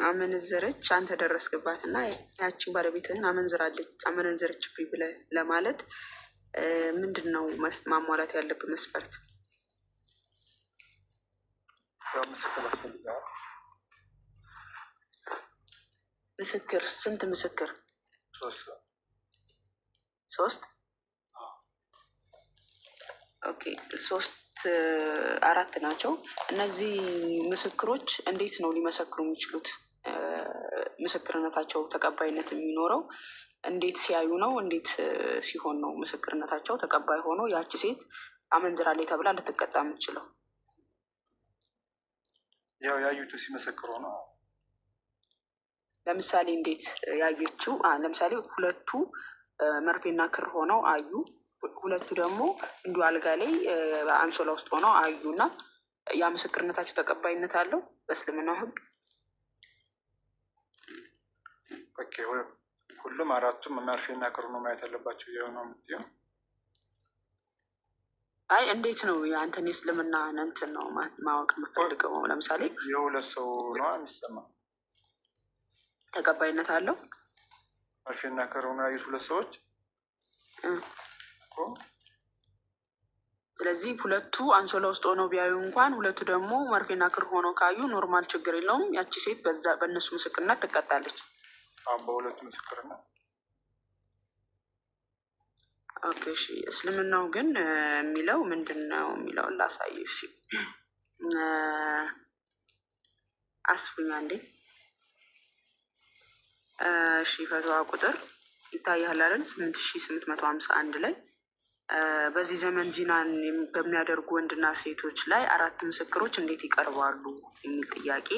አመነዘረች አንተ ደረስክባት እና ያችን ባለቤትህን አመነዘረችብኝ ብለህ ለማለት ምንድን ነው ማሟላት ያለብህ መስፈርት? ምስክር ስንት ምስክር? ሶስት ኦኬ፣ አራት ናቸው። እነዚህ ምስክሮች እንዴት ነው ሊመሰክሩ የሚችሉት? ምስክርነታቸው ተቀባይነት የሚኖረው እንዴት ሲያዩ ነው? እንዴት ሲሆን ነው ምስክርነታቸው ተቀባይ ሆኖ ያቺ ሴት አመንዝራለች ተብላ ልትቀጣ የምትችለው? ያው ያዩቱ ሲመሰክሩ ነው። ለምሳሌ እንዴት ያየችው? ለምሳሌ ሁለቱ መርፌና ክር ሆነው አዩ፣ ሁለቱ ደግሞ እንዲሁ አልጋ ላይ አንሶላ ውስጥ ሆነው አዩ እና ያ ምስክርነታቸው ተቀባይነት አለው በእስልምናው ሕግ? ሁሉም አራቱም መርፌና ክር ነው ማየት ያለባቸው የሆነው የምትየው? አይ እንዴት ነው የአንተን የእስልምና እንትን ነው ማወቅ የምፈልገው። ለምሳሌ የሁለት ሰው ነው የሚሰማ ተቀባይነት አለው? መርፌና ክር ሆነው ያዩት ሁለት ሰዎች። ስለዚህ ሁለቱ አንሶላ ውስጥ ሆነው ቢያዩ እንኳን ሁለቱ ደግሞ መርፌና ክር ሆነው ካዩ ኖርማል ችግር የለውም። ያቺ ሴት በእነሱ ምስክርነት ትቀጣለች። በሁለቱ ምስክርነት። ኦኬ እሺ። እስልምናው ግን የሚለው ምንድን ነው የሚለው ላሳይ። እሺ አስፉኛ እንዴ። እሺ ፈትዋ ቁጥር ይታያል አይደል? 8851 ላይ በዚህ ዘመን ዚናን በሚያደርጉ ወንድና ሴቶች ላይ አራት ምስክሮች እንዴት ይቀርባሉ የሚል ጥያቄ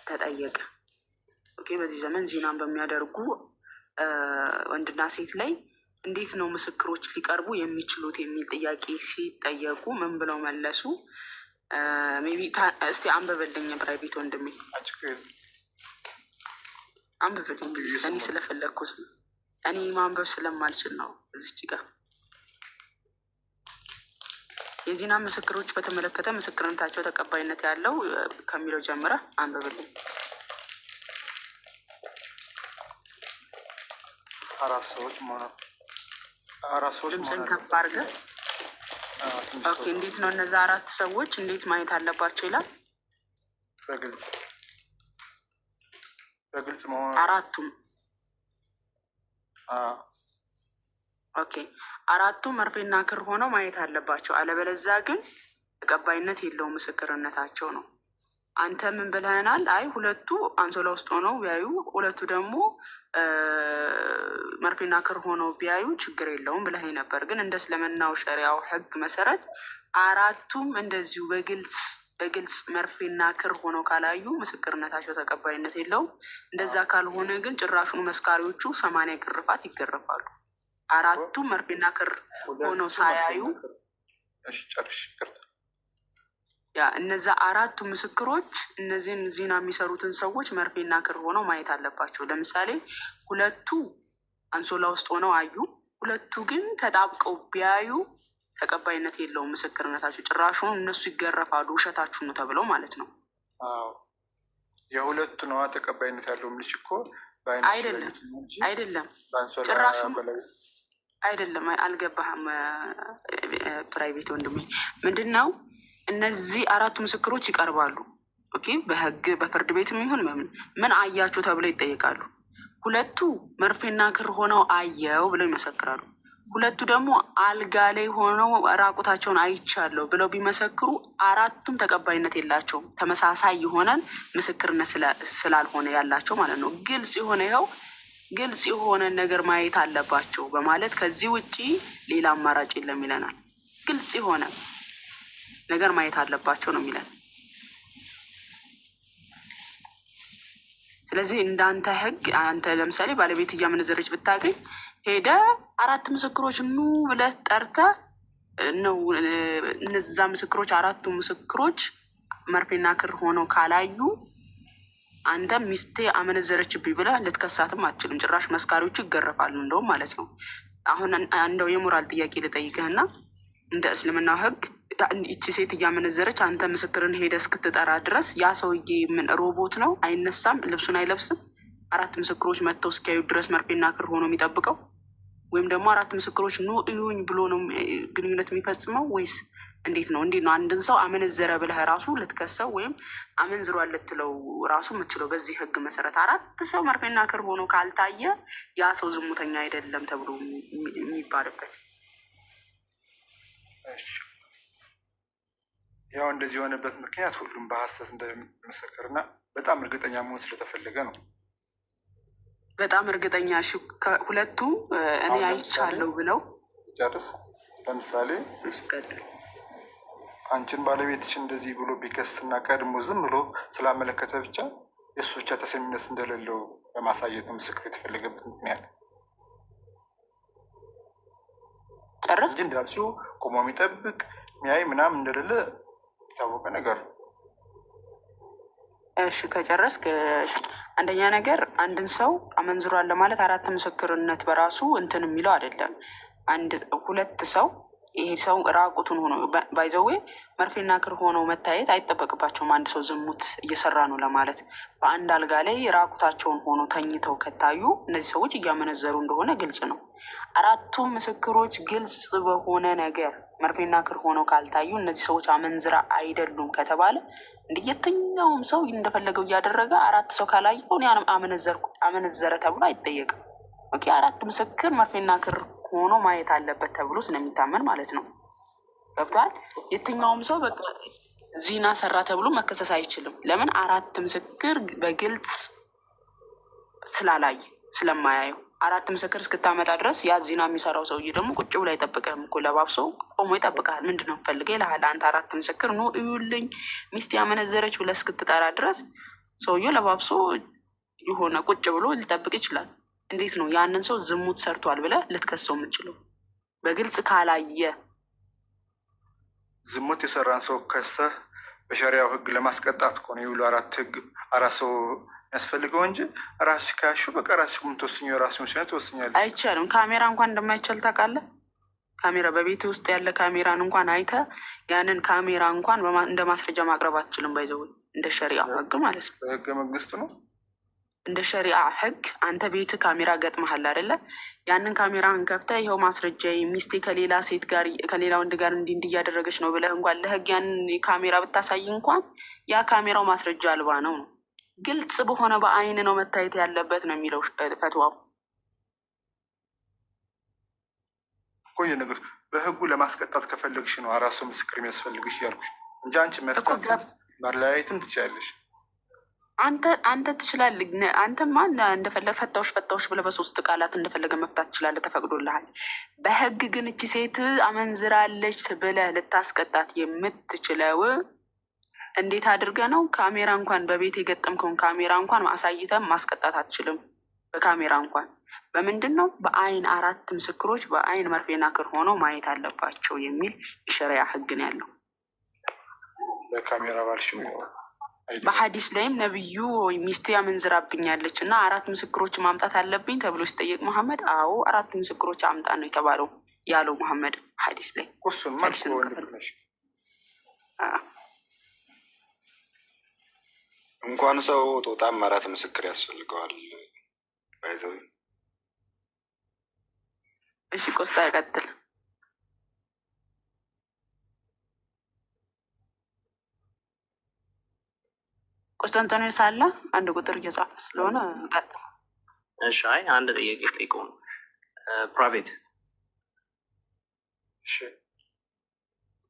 ተጠየቀ። ኦኬ በዚህ ዘመን ዚናን በሚያደርጉ ወንድና ሴት ላይ እንዴት ነው ምስክሮች ሊቀርቡ የሚችሉት የሚል ጥያቄ ሲጠየቁ ምን ብለው መለሱ? ሜቢ እስቲ አንብብልኝ ፕራይቬት ወንድሜ፣ አንብብልኝ እኔ ስለፈለግኩት እኔ ማንበብ ስለማልችል ነው። እዚች ጋር የዚና ምስክሮች በተመለከተ ምስክርነታቸው ተቀባይነት ያለው ከሚለው ጀምረ አንብብልኝ። አራት ሰዎች ድምፅን ከፍ አድርገህ። ኦኬ እንዴት ነው እነዛ አራት ሰዎች እንዴት ማየት አለባቸው ይላል? በግልጽ መሆኑ አራቱም። ኦኬ አራቱም መርፌና ክር ሆነው ማየት አለባቸው፣ አለበለዛ ግን ተቀባይነት የለውም ምስክርነታቸው ነው። አንተ ምን ብለህናል? አይ ሁለቱ አንሶላ ውስጥ ሆነው ቢያዩ ሁለቱ ደግሞ መርፌና ክር ሆነው ቢያዩ ችግር የለውም ብለህ ነበር። ግን እንደ እስልምናው ሸሪያው ሕግ መሰረት አራቱም እንደዚሁ በግልጽ መርፌና ክር ሆነው ካላዩ ምስክርነታቸው ተቀባይነት የለውም። እንደዛ ካልሆነ ግን ጭራሹን መስካሪዎቹ 80 ግርፋት ይገረፋሉ። አራቱም መርፌና ክር ሆነው ሳያዩ ያ እነዛ አራቱ ምስክሮች እነዚህን ዚና የሚሰሩትን ሰዎች መርፌና ክር ሆነው ማየት አለባቸው። ለምሳሌ ሁለቱ አንሶላ ውስጥ ሆነው አዩ፣ ሁለቱ ግን ተጣብቀው ቢያዩ ተቀባይነት የለውም ምስክርነታቸው። ጭራሹን እነሱ ይገረፋሉ፣ ውሸታችሁ ነው ተብለው ማለት ነው። የሁለቱ ነዋ ተቀባይነት ያለው ምልሽ እኮ አይደለም ጭራሹን አይደለም። አልገባህም ፕራይቬት ወንድሜ። ምንድን ነው እነዚህ አራቱ ምስክሮች ይቀርባሉ። ኦኬ በህግ በፍርድ ቤትም ይሁን ምን አያችሁ ተብለው ይጠየቃሉ። ሁለቱ መርፌና ክር ሆነው አየው ብለው ይመሰክራሉ። ሁለቱ ደግሞ አልጋ ላይ ሆነው ራቁታቸውን አይቻለሁ ብለው ቢመሰክሩ አራቱም ተቀባይነት የላቸውም። ተመሳሳይ የሆነን ምስክርነት ስላልሆነ ያላቸው ማለት ነው። ግልጽ የሆነ ነገር ማየት አለባቸው በማለት ከዚህ ውጪ ሌላ አማራጭ የለም ይለናል። ግልጽ የሆነ ነገር ማየት አለባቸው ነው የሚለን። ስለዚህ እንዳንተ ህግ አንተ ለምሳሌ ባለቤት እያመነዘረች ብታገኝ ሄደ አራት ምስክሮች ኑ ብለህ ጠርተህ ነው እነዛ ምስክሮች አራቱ ምስክሮች መርፌና ክር ሆነው ካላዩ አንተ ሚስቴ አመነዘረችብኝ ብለህ ልትከሳትም አትችልም። ጭራሽ መስካሪዎቹ ይገረፋሉ እንደውም ማለት ነው። አሁን እንደው የሞራል ጥያቄ ልጠይቅህና እንደ እስልምና ህግ ይቺ ሴት እያመነዘረች አንተ ምስክርን ሄደ እስክትጠራ ድረስ ያ ሰውዬ ምን ሮቦት ነው? አይነሳም፣ ልብሱን አይለብስም። 4 ምስክሮች መጥተው እስኪያዩ ድረስ መርፌና ክር ሆኖ የሚጠብቀው ወይም ደግሞ 4 ምስክሮች ኑ እዩኝ ብሎ ነው ግንኙነት የሚፈጽመው ወይስ እንዴት ነው? እንዴት ነው አንድን ሰው አመነዘረ ብለህ ራሱ ልትከሰው ወይም አመንዝሯል ልትለው ራሱ የምትችለው? በዚህ ህግ መሰረት 4 ሰው መርፌና ክር ሆኖ ካልታየ ያ ሰው ዝሙተኛ አይደለም ተብሎ የሚባልበት። ያው እንደዚህ የሆነበት ምክንያት ሁሉም በሀሰት እንደሚመሰክርና በጣም እርግጠኛ መሆን ስለተፈለገ ነው። በጣም እርግጠኛ ሁለቱ እኔ አይቻለሁ ብለው ጨርስ። ለምሳሌ አንቺን ባለቤትሽ እንደዚህ ብሎ ቢከስና ቀድሞ ዝም ብሎ ስላመለከተ ብቻ የእሱ ብቻ ተሰሚነት እንደሌለው ለማሳየት ነው ምስክር የተፈለገበት ምክንያት እንጂ እንዳልሽው ቆሞ የሚጠብቅ ሚያይ ምናምን እንደሌለ የታወቀ ነገር ነው። እሺ ከጨረስክ፣ አንደኛ ነገር አንድን ሰው አመንዝሯል ለማለት 4 ምስክርነት በራሱ እንትን የሚለው አይደለም። ሁለት ሰው ይሄ ሰው ራቁቱን ሆኖ ባይዘዌ መርፌና ክር ሆነው መታየት አይጠበቅባቸውም። አንድ ሰው ዝሙት እየሰራ ነው ለማለት በአንድ አልጋ ላይ ራቁታቸውን ሆኖ ተኝተው ከታዩ እነዚህ ሰዎች እያመነዘሩ እንደሆነ ግልጽ ነው። 4ቱ ምስክሮች ግልጽ በሆነ ነገር መርፌና ክር ሆነው ካልታዩ እነዚህ ሰዎች አመንዝራ አይደሉም ከተባለ እንደ የትኛውም ሰው እንደፈለገው እያደረገ 4 ሰው ካላየው እኔ አመነዘረ ተብሎ አይጠየቅም። ኦኬ 4 ምስክር መርፌና ክር ሆኖ ማየት አለበት ተብሎ ስለሚታመን ማለት ነው። ገብቷል? የትኛውም ሰው በቃ ዚና ሰራ ተብሎ መከሰስ አይችልም። ለምን? 4 ምስክር በግልጽ ስላላየ ስለማያየው 4 ምስክር እስክታመጣ ድረስ ያ ዚና የሚሰራው ሰውዬ ደግሞ ቁጭ ብሎ አይጠብቅህም እኮ ለባብሶ ቆሞ ይጠብቃል። ምንድነው ፈልገህ ይልሃል። አንተ 4 ምስክር ኑ እዩልኝ ሚስት ያመነዘረች ብለህ እስክትጠራ ድረስ ሰውዬው ለባብሶ የሆነ ቁጭ ብሎ ሊጠብቅ ይችላል። እንዴት ነው ያንን ሰው ዝሙት ሰርቷል ብለህ ልትከሰው የምችለው? በግልጽ ካላየ ዝሙት የሰራን ሰው ከሰህ በሸሪያው ህግ ለማስቀጣት ከሆነ የውሉ 4 ሰው ያስፈልገው እንጂ ራስሽ ካያሹ በቃ ራስሽ የምትወስኙ የራስሽን ውሳኔ ትወስኛለሽ። አይቻልም። ካሜራ እንኳን እንደማይቻል ታውቃለህ። ካሜራ በቤት ውስጥ ያለ ካሜራን እንኳን አይተ ያንን ካሜራ እንኳን እንደ ማስረጃ ማቅረብ አትችልም። ባይዘው እንደ ሸሪዓ ህግ ማለት ነው። በህገ መንግስቱ ነው። እንደ ሸሪዓ ህግ አንተ ቤት ካሜራ ገጥመሃል አይደለ? ያንን ካሜራህን ከፍተህ ይኸው ማስረጃ ሚስቴ ከሌላ ሴት ጋር ከሌላ ወንድ ጋር እንዲህ እያደረገች ነው ብለህ እንኳን ለህግ ያንን ካሜራ ብታሳይ እንኳን ያ ካሜራው ማስረጃ አልባ ነው። ግልጽ በሆነ በአይን ነው መታየት ያለበት ነው የሚለው ፈትዋው። ቆየ ነገር በህጉ ለማስቀጣት ከፈለግሽ ነው 4 ሰው ምስክር የሚያስፈልግሽ ያልኩሽ እንጂ አንቺ መፍታት ማለያየትም ትችላለሽ። አንተ ትችላለህ። አንተማ እንደፈለገ ፈታዎች ብለህ በ3 ቃላት እንደፈለገ መፍታት ትችላለህ፣ ተፈቅዶልሃል። በህግ ግን እቺ ሴት አመንዝራለች ብለህ ልታስቀጣት የምትችለው እንዴት አድርገህ ነው? ካሜራ እንኳን በቤት የገጠምከውን ካሜራ እንኳን አሳይተህ ማስቀጣት አትችልም። በካሜራ እንኳን በምንድን ነው? በአይን 4 ምስክሮች በአይን መርፌና ክር ሆነው ማየት አለባቸው የሚል የሸሪያ ህግ ነው ያለው። በካሜራ ባልሽው በሐዲስ ላይም ነብዩ ሚስቴ አመንዝራብኛለች እና 4 ምስክሮች ማምጣት አለብኝ ተብሎ ሲጠየቅ መሐመድ አዎ 4 ምስክሮች አምጣ ነው የተባለው ያለው መሐመድ ሐዲስ ላይ። እሱን ማልኩነሽ እንኳን ሰው ጦጣም 4 ምስክር ያስፈልገዋል። ባይዘው እሺ ቆስጣ ያቀጥል። ቆስጠንጠኖስ ሳለ 1 ቁጥር እየጻፈ ስለሆነ ቀጥል። እሺ አይ አንድ ጥያቄ ጠይቀው ነው ፕራይቬት። እሺ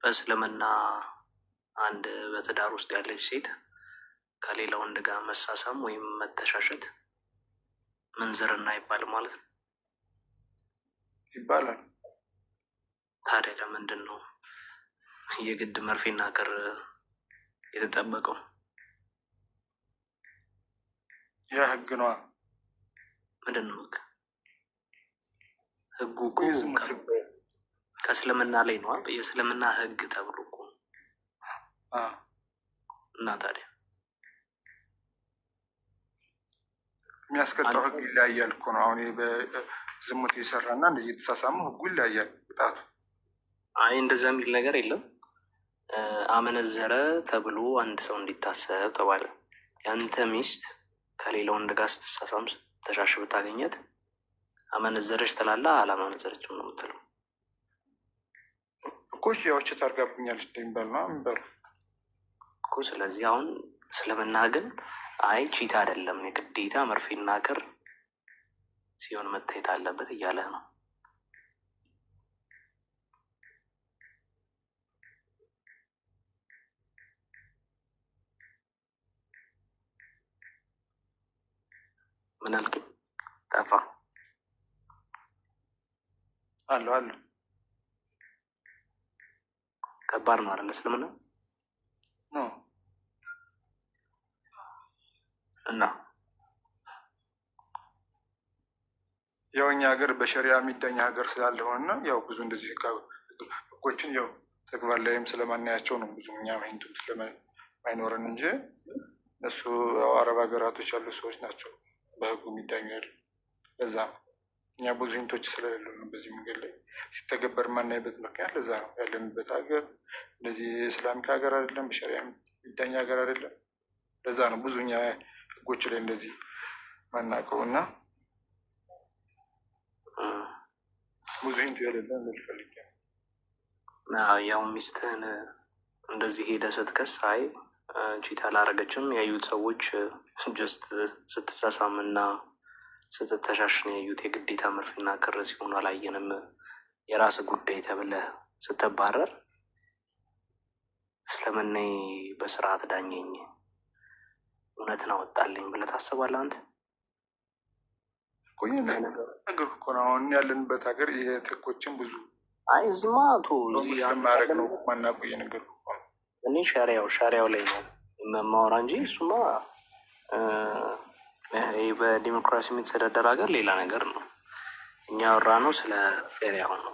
በእስልምና አንድ በትዳር ውስጥ ያለች ሴት ከሌላ ወንድ ጋር መሳሳም ወይም መተሻሸት ምንዝርና ይባል ማለት ነው? ይባላል። ታዲያ ለምንድን ነው የግድ መርፌና ክር የተጠበቀው? ያ ህግ ነዋ። ምንድን ነው ህግ? ህጉ እኮ ከእስልምና ላይ ነዋ። የእስልምና ህግ ተብሎ እኮ እና ታዲያ የሚያስቀጣው ህግ ይለያያል እኮ ነው። አሁን በዝሙት የሰራ እና እንደዚህ የተሳሳሙ ህጉ ይለያያል ቅጣቱ። አይ እንደዛ የሚል ነገር የለም። አመነዘረ ተብሎ አንድ ሰው እንዲታሰብ ተባለ። ያንተ ሚስት ከሌላ ወንድ ጋር ስትሳሳም ተሻሽ ብታገኘት አመነዘረች ትላለህ? አላመነዘረችም ነው የምትለው እኮ። ያዎች ታርጋብኛለች እንደሚባል ነው የሚባሉ እኮ። ስለዚህ አሁን እስልምና ግን አይ ቺት አይደለም የግዴታ መርፌና ክር ሲሆን መታየት አለበት እያለህ ነው። ምን አልክ? ጠፋ አለ አለ። ከባድ ነው አይደለ? እስልምና ነው እና ያው እኛ ሀገር በሸሪያ የሚዳኝ ሀገር ስላለሆነ ያው ብዙ እንደዚህ ህጎችን ያው ተግባር ላይም ስለማናያቸው ነው ብዙ እኛ ሂንቱም ስለማይኖረን እንጂ እነሱ አረብ ሀገራቶች ያሉ ሰዎች ናቸው በህጉ የሚዳኙ ያሉ። ለዛ ነው እኛ ብዙ ሂንቶች ስለሌሉ ነው በዚህ መንገድ ላይ ሲተገበር ማናይበት ምክንያት ለዛ ነው። ያለንበት ሀገር እንደዚህ የእስላሚክ ሀገር አይደለም፣ በሸሪያ የሚዳኝ ሀገር አይደለም። ለዛ ነው ብዙ እኛ ህጎች ላይ እንደዚህ ማናውቀው እና ብዙ ሂንቱ የሌለን ልፈልግ ያው ሚስትህን እንደዚህ ሄደ ስትከስ አይ ቺት አላረገችም ያዩት ሰዎች ጀስት ስትሳሳም እና ስትተሻሽ ነው ያዩት፣ የግዴታ መርፌና ክር ሲሆኑ አላየንም፣ የራስ ጉዳይ ተብለህ ስትባረር እስልምና በስርዓት ዳኘኝ እውነትን አወጣልኝ ብለህ ታስባለህ አንተ? ቆይ ነገር እኮ ነው አሁን ያለንበት ሀገር የህጎችን ብዙ አይ እዚህማ ስለማያደርግ ነው ማናቆየ ነገር እኔ ሸሪያው ላይ ነው መማወራ እንጂ እሱማ በዲሞክራሲ የሚተዳደር ሀገር ሌላ ነገር ነው። እኛ ያወራ ነው ስለ ሸሪያው ነው።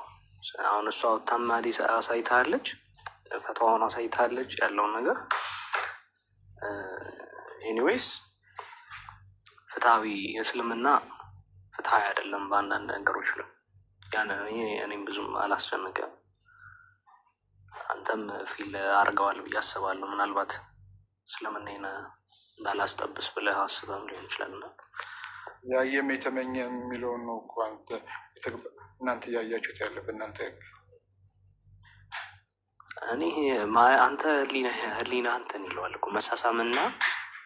አሁን እሷ ወታም አሳይታለች፣ ፈትዋውን አሳይታለች ያለውን ነገር። ኤኒዌይስ ፍትሃዊ እስልምና ፍትሃዊ አይደለም በአንዳንድ ነገሮች ላይ ያን እኔም ብዙም አላስጨንቅም። አንተም ፊል አድርገዋል ብዬ አስባለሁ። ምናልባት እስልምናን እንዳላስጠብስ ብለህ አስበም ሊሆን ይችላል። እና ያየም የተመኘ የሚለውን ነው እኮ እናንተ እያያችሁት ያለ በእናንተ እኔ አንተ ህሊና አንተን ይለዋል እኮ መሳሳምና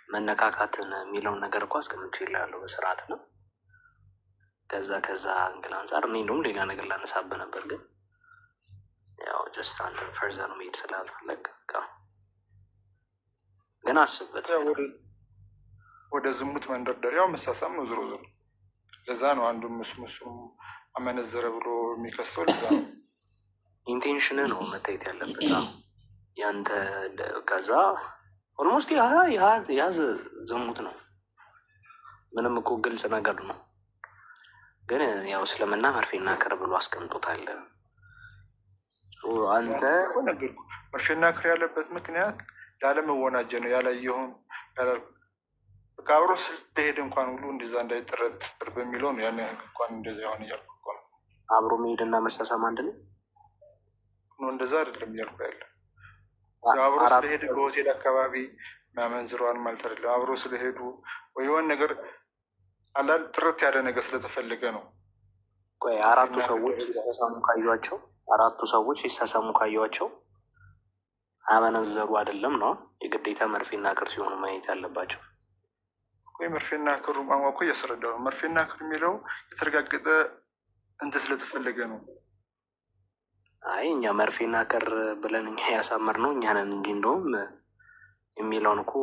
መነካካትን የሚለውን ነገር እኮ አስቀምጬ ይላለሁ በስርዓት ነው። ከዛ እንግል አንጻር እኔ እንደውም ሌላ ነገር ላነሳብህ ነበር፣ ግን ያው ጀስት አንተን ፈርዘር መሄድ ስላልፈለግ ግን አስብበት። ወደ ዝሙት መንደርደሪያው መሳሳም ነው ዝሮ ዝሮ። ለዛ ነው አንዱ ምስሙሱም አመነዘረ ብሎ የሚከሰው። ለዛ ነው ኢንቴንሽን ነው መታየት ያለበት ያንተ። ከዛ ኦልሞስት ያ ዝሙት ነው። ምንም እኮ ግልጽ ነገር ነው። ግን ያው እስልምና መርፌና ክር ብሎ አስቀምጦታል። አንተ ነገርኩ መርፌና ክር ያለበት ምክንያት ላለመወናጀ ነው። ያላየሁም በቃ አብሮ ስለሄድ እንኳን ሁሉ እንደዛ እንዳይጠረጥር በሚለው ነው። ያን እንኳን እንደዛ ሆን እያልኩ እኮ ነው። አብሮ መሄድና መሳሳም አንድ ነው። እንደዛ አይደለም እያልኩ ያለ አብሮ ስለሄድ በሆቴል አካባቢ ማመንዝረዋል ማለት አይደለም። አብሮ ስለሄዱ ወይ የሆነ ነገር አንዳንድ ጥርት ያለ ነገር ስለተፈለገ ነው። ቆይ አራቱ ሰዎች ሲሳሳሙ ካዩዋቸው አመነዘሩ አይደለም ነው የግዴታ መርፌና ክር ሲሆኑ ማየት ያለባቸው። ቆይ መርፌና ክሩ ቋንቋ እኮ እያስረዳው ነው። መርፌና ክር የሚለው የተረጋገጠ እንትን ስለተፈለገ ነው። አይ እኛ መርፌና ክር ብለን እኛ ያሳመር ነው እኛ ነን እንጂ እንደውም የሚለውን እኮ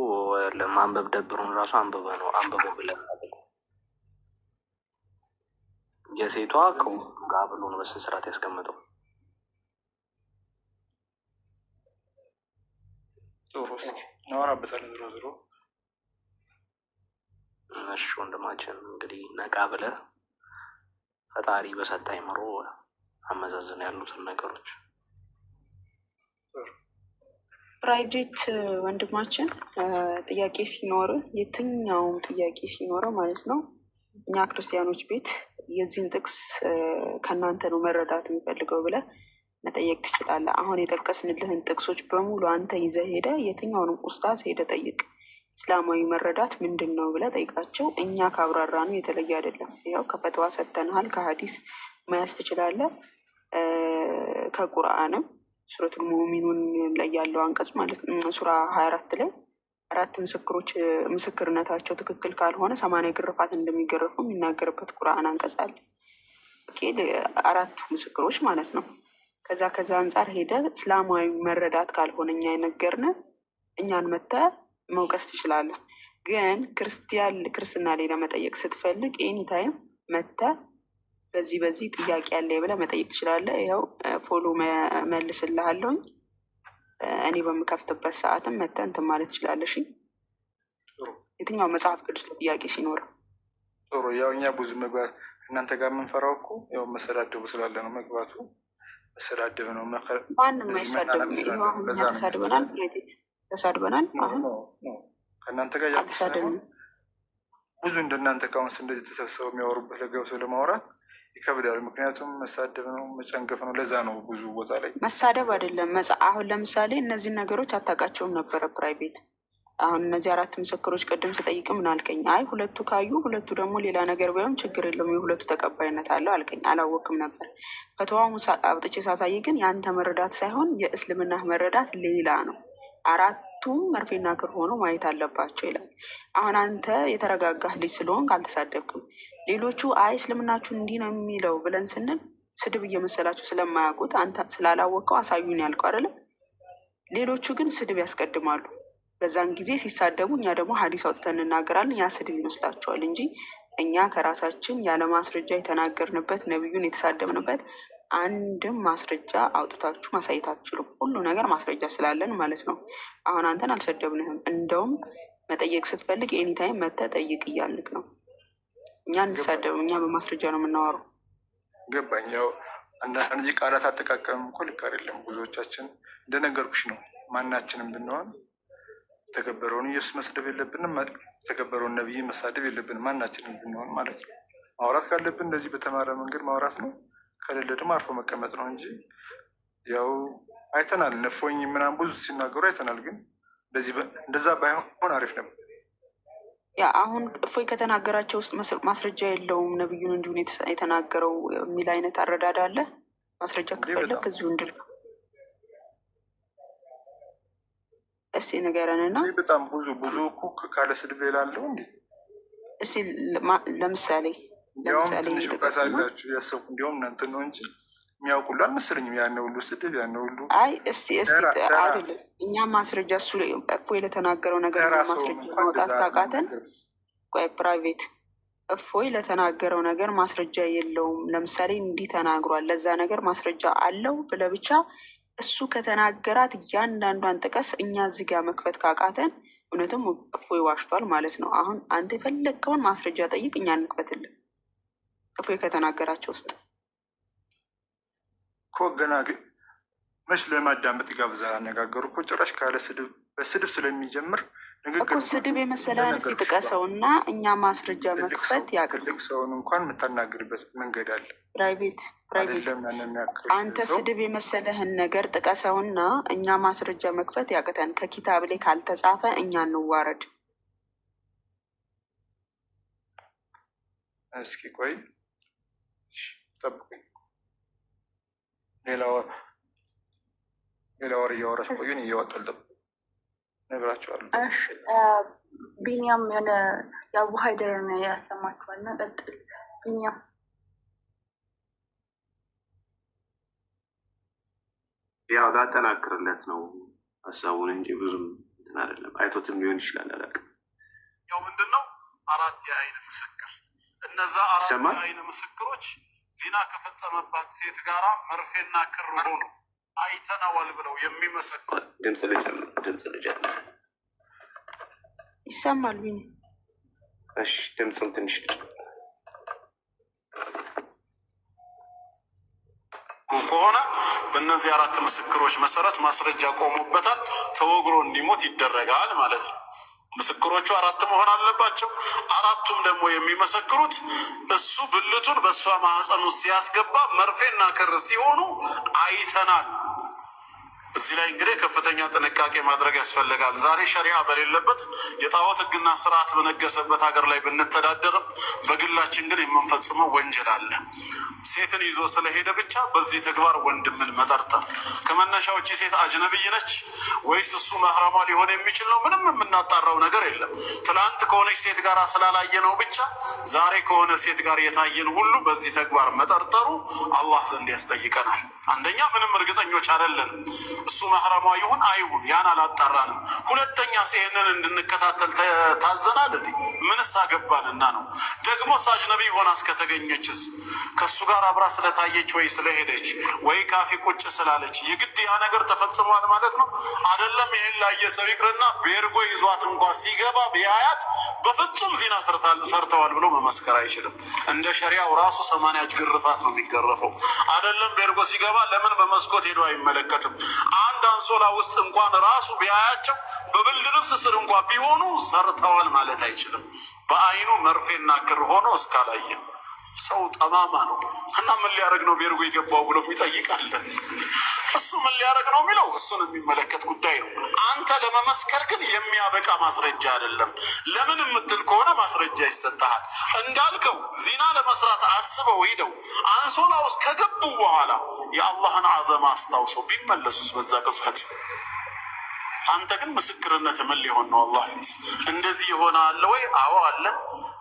ለማንበብ ደብሩን ራሱ አንብበው ብለን የሴቷ ከወንዱ ጋር ብሎ ነው በስነ ስርዓት ያስቀመጠው። ጥሩ እስኪ እናወራበታለን ዝሮ ዝሮ። እሺ ወንድማችን እንግዲህ ነቃ ብለህ ፈጣሪ በሰጠ አይምሮ አመዛዝን ያሉትን ነገሮች ፕራይቬት ወንድማችን ጥያቄ ሲኖር የትኛውም ጥያቄ ሲኖረው ማለት ነው እኛ ክርስቲያኖች ቤት የዚህን ጥቅስ ከእናንተ ነው መረዳት የሚፈልገው ብለህ መጠየቅ ትችላለህ። አሁን የጠቀስንልህን ጥቅሶች በሙሉ አንተ ይዘህ ሄደህ የትኛውንም ኡስታዝ ሄደህ ጠይቅ። እስላማዊ መረዳት ምንድን ነው ብለህ ጠይቃቸው። እኛ ካብራራ ነው የተለየ አይደለም። ያው ከፈትዋ ሰጥተንሃል። ከሀዲስ መያዝ ትችላለህ። ከቁርአንም ሱረቱል ሙእሚኑን ላይ ያለው አንቀጽ ማለት ነው ሱራ 24 ላይ 4 ምስክሮች ምስክርነታቸው ትክክል ካልሆነ 80 ግርፋት እንደሚገረፉ የሚናገርበት ቁርአን አንቀጽ አለ። 4 ምስክሮች ማለት ነው። ከዛ አንጻር ሄደ እስላማዊ መረዳት ካልሆነ እኛ የነገርንህ እኛን መተህ መውቀስ ትችላለህ። ግን ክርስትና ላይ ለመጠየቅ ስትፈልግ ኤኒታይም መተህ በዚህ ጥያቄ ያለ ብለህ መጠየቅ ትችላለህ። ይኸው ፎሎ መልስልሃለሁኝ። እኔ በምከፍትበት ሰዓትም መተህ እንትን ማለት ትችላለሽ። የትኛው መጽሐፍ ቅዱስ ጥያቄ ሲኖር ጥሩ። ያው እኛ ብዙ መግባት እናንተ ጋር የምንፈራው እኮ ያው መሰዳደቡ ስላለ ነው። መግባቱ መሰዳደብ ነው። ማንም አይሳደብም። ይኸው አሁን እኛ ተሳድበናል፣ ተሳድበናል። አሁን ከእናንተ ጋር ያልተሳደብም ብዙ እንደናንተ ከአሁንስ እንደዚህ ተሰብስበው የሚያወሩበት ለገብተው ለማውራት ይከብዳል። ምክንያቱም መሳደብ ነው፣ መጨንገፍ ነው። ለዛ ነው ብዙ ቦታ ላይ መሳደብ አይደለም። አሁን ለምሳሌ እነዚህን ነገሮች አታውቃቸውም ነበረ ፕራይቬት። አሁን እነዚህ 4 ምስክሮች ቅድም ስጠይቅ ምን አልከኝ? አይ ሁለቱ ካዩ ሁለቱ ደግሞ ሌላ ነገር ቢሆን ችግር የለውም የሁለቱ ተቀባይነት አለው አልከኝ። አላወቅም ነበር። ፈትዋውን አውጥቼ ሳሳይ ግን የአንተ መረዳት ሳይሆን የእስልምና መረዳት ሌላ ነው። 4ቱም መርፌና ክር ሆኖ ማየት አለባቸው ይላል። አሁን አንተ የተረጋጋህ ልጅ ስለሆንክ አልተሳደብክም። ሌሎቹ አይ እስልምናችሁን እንዲህ ነው የሚለው ብለን ስንል ስድብ እየመሰላችሁ ስለማያውቁት አንተ ስላላወቀው አሳዩን ያልከው አይደለም። ሌሎቹ ግን ስድብ ያስቀድማሉ። በዛን ጊዜ ሲሳደቡ እኛ ደግሞ ሀዲስ አውጥተን እንናገራለን። ያ ስድብ ይመስላቸዋል እንጂ እኛ ከራሳችን ያለ ማስረጃ የተናገርንበት ነቢዩን የተሳደብንበት አንድም ማስረጃ አውጥታችሁ ማሳየት አትችሉም። ሁሉ ነገር ማስረጃ ስላለን ማለት ነው። አሁን አንተን አልሰደብንህም። እንደውም መጠየቅ ስትፈልግ ኤኒታይም መተህ ጠይቅ እያልክ ነው። እኛ እንሳደብም፣ እኛ በማስረጃ ነው የምናወራው። ገባኝ። ያው አንዳንድ ቃላት አጠቃቀም እኮ ልክ አይደለም። ብዙዎቻችን እንደነገርኩሽ ነው። ማናችንም ብንሆን የተከበረውን ኢየሱስ መስደብ የለብንም፣ የተከበረውን ነቢይ መሳደብ የለብንም። ማናችንም ብንሆን ማለት ነው። ማውራት ካለብን እንደዚህ በተማረ መንገድ ማውራት ነው። ከሌለ ደግሞ አርፎ መቀመጥ ነው እንጂ ያው አይተናል። ነፎኝ ምናምን ብዙ ሲናገሩ አይተናል። ግን እንደዛ ባይሆን አሪፍ ነበር። ያ አሁን እፎይ ከተናገራቸው ውስጥ ማስረጃ የለውም ነቢዩን እንዲሁን የተናገረው የሚል አይነት አረዳድ አለ። ማስረጃ ከፈለግ እዚሁ እንድልክ እስቲ ንገረንና። በጣም ብዙ እኮ ካለ ስድብ ሌላለው እንዴ? እስቲ ለምሳሌ ትንሽ እውቀት አላችሁ ያሰብኩ እንዲሁም እናንተ ነው እንጂ የሚያውቁሉ አልመሰለኝም። ያን ሁሉ ስድብ ያን ሁሉ አይ እስቲ አይደለም። እኛ ማስረጃ እሱ እፎይ ለተናገረው ነገር ማስረጃ ማውጣት ካቃተን ቆይ ፕራይቬት እፎይ ለተናገረው ነገር ማስረጃ የለውም፣ ለምሳሌ እንዲህ ተናግሯል፣ ለዛ ነገር ማስረጃ አለው ብለህ ብቻ እሱ ከተናገራት እያንዳንዷን ጥቀስ። እኛ እዚህ ጋር መክፈት ካቃተን እውነትም እፎይ ዋሽቷል ማለት ነው። አሁን አንተ የፈለግከውን ማስረጃ ጠይቅ፣ እኛ እንክፈትልን። እፎይ ከተናገራቸው ውስጥ እኮ ገና መች ለማዳመጥ ጋብዛል። አነጋገሩ እኮ ጭራሽ ካለ ስድብ በስድብ ስለሚጀምር ንግግር ስድብ የመሰለህን እስኪ ጥቀሰው እና እኛ ማስረጃ መክፈት ያቅል። ትልቅ ሰውን እንኳን የምታናግርበት መንገድ አለ። ፕራይቬት አንተ ስድብ የመሰለህን ነገር ጥቀሰውና እኛ ማስረጃ መክፈት ያቅተን። ከኪታብ ላይ ካልተጻፈ እኛ እንዋረድ። እስኪ ቆይ ጠብቁኝ። ሌላ ወር እያወራሽ ቆዩን። እየወጣል ነግራቸዋለሁ። ቢኒያም የሆነ የአቡ ሀይደርን ያሰማችኋል እና ቀጥል ቢኒያም። ያው ላጠናክርለት ነው ሀሳቡን እንጂ ብዙም እንትን አይደለም። አይቶትም ሊሆን ይችላል አላውቅም። ያው ምንድን ነው 4 የአይን ምስክር። እነዛ 4 የአይን ምስክሮች ዚና ከፈጸመባት ሴት ጋራ መርፌና ክር ሆኖ አይተነዋል ብለው የሚመሰክሩ ድምፅ ልጨምር ይሰማል ቢኒ? እሺ ድምፁን ትንሽ ከሆነ በእነዚህ 4 ምስክሮች መሰረት ማስረጃ ቆሞበታል። ተወግሮ እንዲሞት ይደረጋል ማለት ነው። ምስክሮቹ 4 መሆን አለባቸው። 4ቱም ደግሞ የሚመሰክሩት እሱ ብልቱን በእሷ ማህፀን ውስጥ ሲያስገባ መርፌና ክር ሲሆኑ አይተናል። እዚህ ላይ እንግዲህ ከፍተኛ ጥንቃቄ ማድረግ ያስፈልጋል። ዛሬ ሸሪዓ በሌለበት የጣዖት ሕግና ስርዓት በነገሰበት ሀገር ላይ ብንተዳደርም በግላችን ግን የምንፈጽመው ወንጀል አለ። ሴትን ይዞ ስለሄደ ብቻ በዚህ ተግባር ወንድምን መጠርጠር ከመነሻዎች ሴት አጅነብይ ነች ወይስ እሱ መህረሟ ሊሆን የሚችል ነው? ምንም የምናጣራው ነገር የለም። ትላንት ከሆነች ሴት ጋር ስላላየ ነው ብቻ ዛሬ ከሆነ ሴት ጋር የታየን ሁሉ በዚህ ተግባር መጠርጠሩ አላህ ዘንድ ያስጠይቀናል። አንደኛ ምንም እርግጠኞች አይደለንም እሱ መህረሟ ይሁን አይሁን፣ ያን አላጣራንም። ሁለተኛ ይህንን እንድንከታተል ታዘናል። ምንስ አገባንና ነው? ደግሞ አጅነቢ ሆና እስከተገኘችስ ከእሱ ጋር አብራ ስለታየች ወይ ስለሄደች ወይ ካፌ ቁጭ ስላለች የግድ ያ ነገር ተፈጽሟል ማለት ነው? አይደለም። ይህን ላየ ሰው ይቅርና ቤርጎ ይዟት እንኳ ሲገባ ቢያያት በፍጹም ዚና ሰርተዋል ብሎ መመስከር አይችልም። እንደ ሸሪያው ራሱ 80 ግርፋት ነው የሚገረፈው። አይደለም ቤርጎ ሲገባ ለምን በመስኮት ሄዶ አይመለከትም? አንድ አንሶላ ውስጥ እንኳን ራሱ ቢያያቸው በብልድ ልብስ ስር እንኳን ቢሆኑ ሰርተዋል ማለት አይችልም። በአይኑ መርፌና ክር ሆኖ እስካላየ ሰው ጠማማ ነው እና ምን ሊያደርግ ነው ቤርጎ የገባው ብሎ ይጠይቃለን። እሱ ምን ሊያደርግ ነው የሚለው እሱን የሚመለከት ጉዳይ ነው። አንተ ለመመስከር ግን የሚያበቃ ማስረጃ አይደለም። ለምን የምትል ከሆነ ማስረጃ ይሰጥሃል። እንዳልከው ዚና ለመስራት አስበው ሄደው አንሶላ ውስጥ ከገቡ በኋላ የአላህን አዘማ አስታውሰው ቢመለሱስ በዛ ቅጽበት? አንተ ግን ምስክርነት ምን ሊሆን ነው? አላህ ፊት እንደዚህ የሆነ አለ ወይ? አዎ አለ።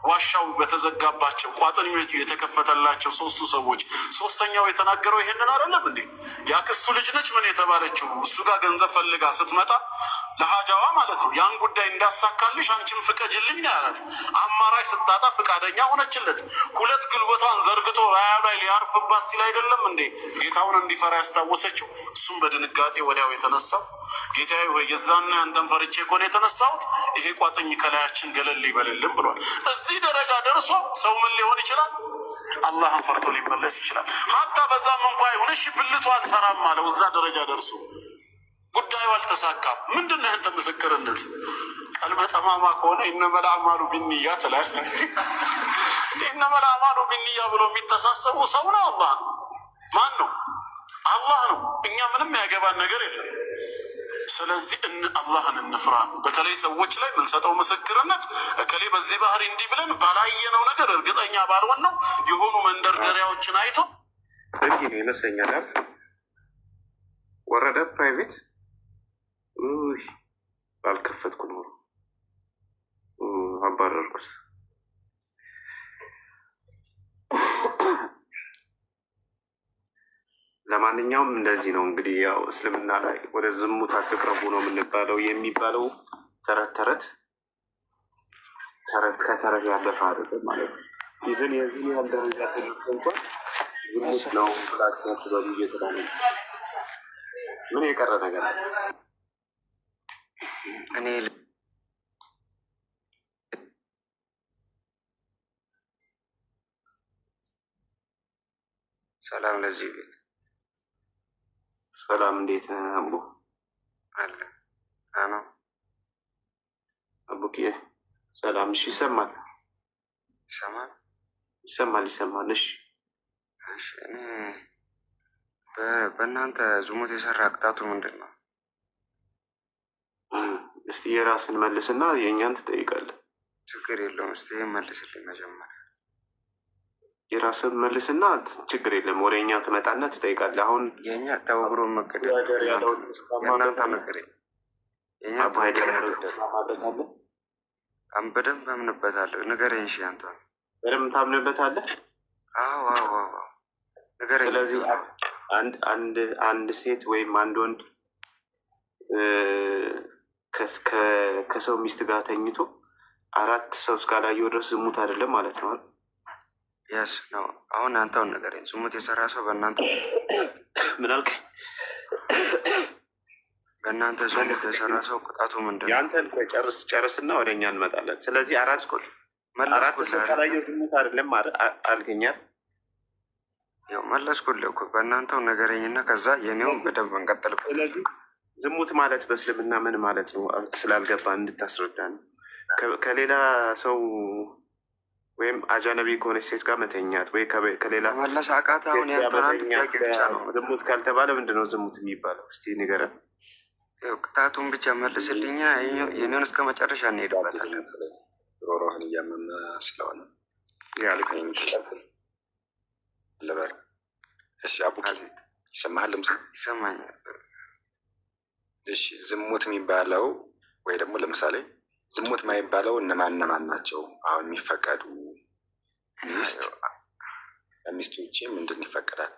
ዋሻው በተዘጋባቸው ቋጥኝ የተከፈተላቸው 3ቱ ሰዎች ሶስተኛው የተናገረው ይሄንን አይደለም እንዴ? ያክስቱ ልጅ ነች ምን የተባለችው እሱ ጋር ገንዘብ ፈልጋ ስትመጣ ለሀጃዋ ማለት ነው ያን ጉዳይ እንዳሳካልሽ አንቺም ፍቀጅልኝ ነው ያላት። አማራጭ ስታጣ ፍቃደኛ ሆነችለት። 2 ግልቦቷን ዘርግቶ ራያ ላይ ሊያርፍባት ሲል አይደለም እንዴ ጌታውን እንዲፈራ ያስታወሰችው? እሱም በድንጋጤ ወዲያው የተነሳው ጌታዬ ወይ የዛና አንተን ፈርቼ ከሆነ የተነሳሁት ይሄ ቋጥኝ ከላያችን ገለል ይበልልን ብሏል። እዚህ ደረጃ ደርሶ ሰው ምን ሊሆን ይችላል? አላህን ፈርቶ ሊመለስ ይችላል። ሀታ በዛም እንኳ ይሁንሽ ብልቱ አልሰራም አለው። እዛ ደረጃ ደርሶ ጉዳዩ አልተሳካም። ምንድን ነው ያንተ ምስክርነት? ቀልበ ጠማማ ከሆነ ኢነመል አዕማሉ ቢንኒያ ትላለህ። ኢነመል አዕማሉ ቢንኒያ ብሎ የሚተሳሰቡ ሰው ነው አላህ ነው። ማን ነው? አላህ ነው። እኛ ምንም ያገባን ነገር የለም። ስለዚህ አላህን እንፍራ። በተለይ ሰዎች ላይ የምንሰጠው ምስክርነት እከሌ በዚህ ባህሪ እንዲህ ብለን ባላየነው ነገር እርግጠኛ ባልሆን ነው የሆኑ መንደርደሪያዎችን አይቶ እንዲህ ይመስለኛል። ወረደ ፕራይቬት ባልከፈትኩ ኖሮ አባረርኩት። ለማንኛውም እንደዚህ ነው እንግዲህ ያው እስልምና ላይ ወደ ዝሙት አትቅረቡ ነው የምንባለው። የሚባለው ተረት ከተረት ያለፈ አይደለም ማለት ነው። ኢቨን የዚህ ያህል ደረጃ ተደርሶ እንኳን ዝሙት ነው ብላችሁ በሉ እየተባለ ምን የቀረ ነገር አለ? እኔ ሰላም ለዚህ ቤት ሰላም፣ እንዴት አቡ አለ አኖ አቡኪ ሰላም። እሺ ይሰማል ይሰማል። እሺ እኔ በእናንተ ዝሙት የሰራ ቅጣቱ ምንድን ነው? እስቲ የራስን መልስና የእኛን ትጠይቃለህ። ችግር የለውም። እስቲ መልስልኝ መጀመሪያ። የራስን መልስና ችግር የለም ወደ እኛ ትመጣና ትጠይቃለህ። አሁን የእኛ ተወግሮ መገደል የእናንተ ነገር የእኛ በደንብ አምንበታለሁ። ንገረኝ። እሺ አንተ በደንብ ታምንበታለህ? አዎ ንገረኝ። ስለዚህ አንድ ሴት ወይም አንድ ወንድ ከሰው ሚስት ጋር ተኝቶ 4 ሰው እስካላየው ድረስ ዝሙት አይደለም ማለት ነው? ያስ ነው። አሁን አንተውን ንገረኝ። ዝሙት የሰራ ሰው በእናንተ ምን አልከኝ? በእናንተ ዝሙት የሰራ ሰው ቅጣቱ ምንድን ነው? የአንተን ጨርስና ወደ እኛ እንመጣለን። ስለዚህ 4 ሰው ካላየው ዝሙት አይደለም አልከኛል። ያው መለስኩልህ እኮ። በእናንተው ንገረኝና ከዛ የኔውን በደንብ እንቀጥልበት። ስለዚህ ዝሙት ማለት በእስልምና ምን ማለት ነው ስላልገባ እንድታስረዳ ነው። ከሌላ ሰው ወይም አጃነቢ ከሆነች ሴት ጋር መተኛት ወይ ከሌላ መለስ አቃት። አሁን ያንተን አንድ ጥያቄ ብቻ ነው ዝሙት ካልተባለ ምንድነው ዝሙት የሚባለው? እስቲ ንገረን። ቅጣቱን ብቻ መልስልኝ። የኔውን እስከ መጨረሻ እንሄድበታለን። ሮሮህን እያመመ ስለሆነ ያልከኝ ልበር። እሺ አቡኪ ይሰማሃል? ድምፅ ይሰማኛል። እሺ ዝሙት የሚባለው ወይ ደግሞ ለምሳሌ ዝሙት የማይባለው እነማን ናቸው? አሁን የሚፈቀዱ ሚስት ውጭ ምንድን ይፈቀዳል?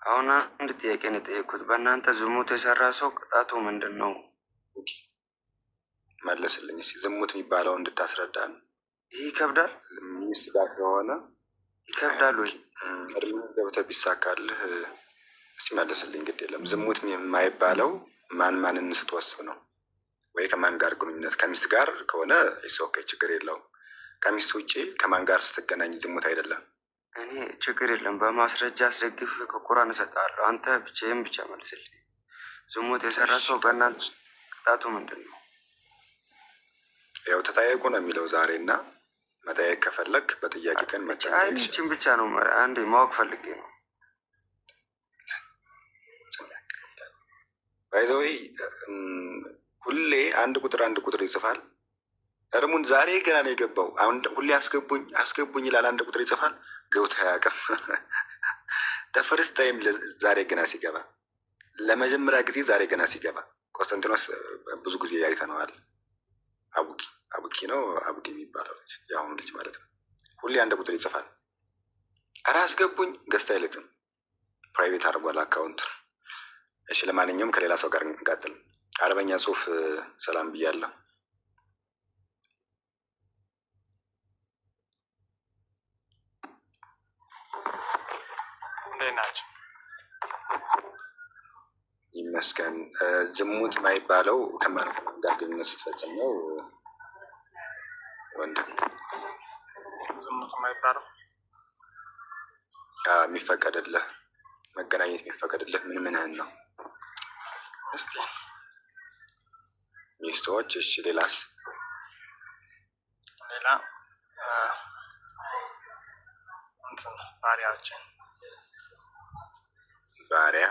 አሁን አንድ ጥያቄ ነው የጠየኩት። በእናንተ ዝሙት የሰራ ሰው ቅጣቱ ምንድን ነው? መለስልኝ እስኪ። ዝሙት የሚባለው እንድታስረዳ ነው። ይህ ይከብዳል። ሚስት ጋር ከሆነ ይከብዳል ወይ? እድሜ ገብተህ ቢሳካልህ እስኪ መለስልኝ። ግድ የለም። ዝሙት የማይባለው ማንን ስትወስብ ነው? ወይ ከማን ጋር ግንኙነት? ከሚስት ጋር ከሆነ ኦኬ ችግር የለውም። ከሚስት ውጭ ከማን ጋር ስትገናኝ ዝሙት አይደለም። እኔ ችግር የለም፣ በማስረጃ አስደግፍ ከቁራን እሰጥሃለሁ። አንተ ብቻዬን ብቻ መልስልኝ። ዝሙት የሰራ ሰው በእናንተ ቅጣቱ ምንድን ነው? ያው ተጠያየቁ ነው የሚለው ዛሬ እና መጠየቅ ከፈለግ በጥያቄ ቀን ይችን ብቻ ነው አንዴ ማወቅ ፈልጌ ነው። ባይዘወይ ሁሌ አንድ ቁጥር ይጽፋል። እርሙን ዛሬ ገና ነው የገባው። አሁን ሁሌ አስገቡኝ ይላል። አንድ ቁጥር ይጽፋል። ገብቶ አያውቅም። ተፈርስት ታይም ዛሬ ገና ሲገባ፣ ለመጀመሪያ ጊዜ ዛሬ ገና ሲገባ። ቆስጠንጢኖስ ብዙ ጊዜ አይተነዋል። አቡኪ ነው አብዲ የሚባለው ልጅ የአሁኑ ልጅ ማለት ነው። ሁሌ አንድ ቁጥር ይጽፋል። ኧረ አስገቡኝ ገዝታ አይልክም። ፕራይቬት አድርጓል አካውንት። እሺ ለማንኛውም ከሌላ ሰው ጋር እንቀጥል። አርበኛ ጽሁፍ ሰላም ብያለሁ። ናቸው ይመስገን። ዝሙት የማይባለው ከማን ጋር ግንኙነት ስትፈጽም ነው? ወንድም ዝሙት የማይባለው የሚፈቀድልህ መገናኘት የሚፈቀድልህ ምንህን ነው? እስቲ ሚስቶች። እሺ ሌላስ? ሌላ ባሪያዎችን ባሪያ